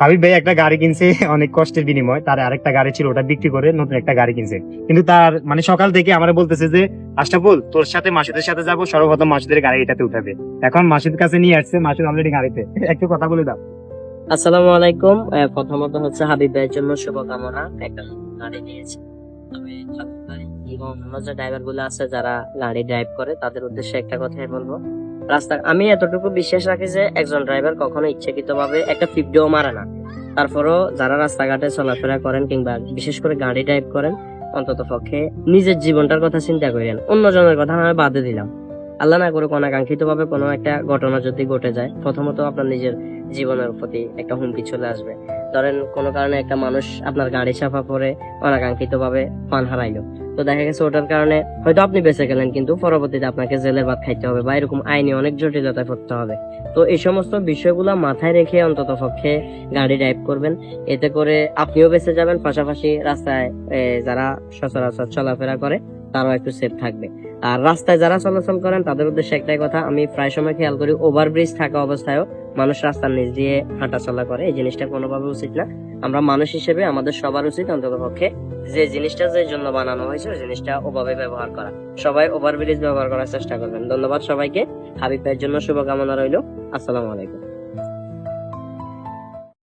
হাবিব ভাই একটা গাড়ি কিনছে অনেক কষ্টের বিনিময়, তার আরেকটা গাড়ি ছিল ওটা বিক্রি করে নতুন একটা গাড়ি কিনছে। কিন্তু তার মানে সকাল থেকে আমার বলতেছে যে আশরাফুল তোর সাথে মাসুদের সাথে যাবো, সর্বপ্রথম মাসুদের গাড়ি এটাতে উঠাবে। এখন মাসুদ কাছে নিয়ে আসছে, মাসুদ অলরেডি গাড়িতে। একটু কথা বলে দাও। আসসালামু আলাইকুম। প্রথমত হচ্ছে হাবিব ভাইয়ের জন্য শুভকামনা। একটা গাড়ি নিয়েছি, তবে হাবিব ভাই এবং অন্য যে ড্রাইভার গুলো আছে যারা গাড়ি ড্রাইভ করে তাদের উদ্দেশ্যে একটা কথাই বলবো। আমি এতটুকু বিশ্বাস রাখি যে একজন ড্রাইভার কখনো ইচ্ছাকৃত ভাবে একটা ফিফটিও মারে না। তারপরও যারা রাস্তাঘাটে চলাফেরা করেন কিংবা বিশেষ করে গাড়ি ড্রাইভ করেন, অন্তত পক্ষে নিজের জীবনটার কথা চিন্তা করেন, অন্যজনের কথা আমি বাদে দিলাম। আল্লাহ না করুক অনাকাঙ্ক্ষিত ভাবে কোনো একটা ঘটনা যদি ঘটে যায়, প্রথমত আপনার নিজের জীবনের প্রতি একটা হুমকি চলে আসবে। ধরেন কোনো কারণে একটা মানুষ আপনার গাড়ি চাপা পড়ে অনাকাঙ্ক্ষিত ভাবে প্রাণ হারাইলো, তো দেখা গেছে ওটার কারণে হয়তো আপনি বেঁচে গেলেন, কিন্তু পরবর্তীতে আপনাকে জেলের ভাত খাইতে হবে বা এরকম আইনি অনেক জটিলতায় পড়তে হবে। তো এই সমস্ত বিষয়গুলো মাথায় রেখে অন্তত পক্ষে গাড়ি ড্রাইভ করবেন। এতে করে আপনিও বেঁচে যাবেন, পাশাপাশি রাস্তায় যারা সচরাচর চলাফেরা করে তারাও একটু সেফ থাকবে। আর রাস্তায় যারা চলাচল করেন তাদের উদ্দেশ্যে একটাই কথা, আমি প্রায় সময় খেয়াল করি ওভারব্রিজ থাকা অবস্থায়ও মানুষ রাস্তার নিচ দিয়ে হাঁটা চলা করে। এই জিনিসটা কোনোভাবে উচিত না। আমরা মানুষ হিসেবে আমাদের সবার উচিত অন্তত পক্ষে যে জিনিসটা যে জন্য বানানো হয়েছে ওই জিনিসটা ওভাবে ব্যবহার করা। সবাই ওভারব্রিজ ব্যবহার করার চেষ্টা করবেন। ধন্যবাদ সবাইকে। হাবিব ভাইয়ের জন্য শুভকামনা রইল। আসসালামু আলাইকুম।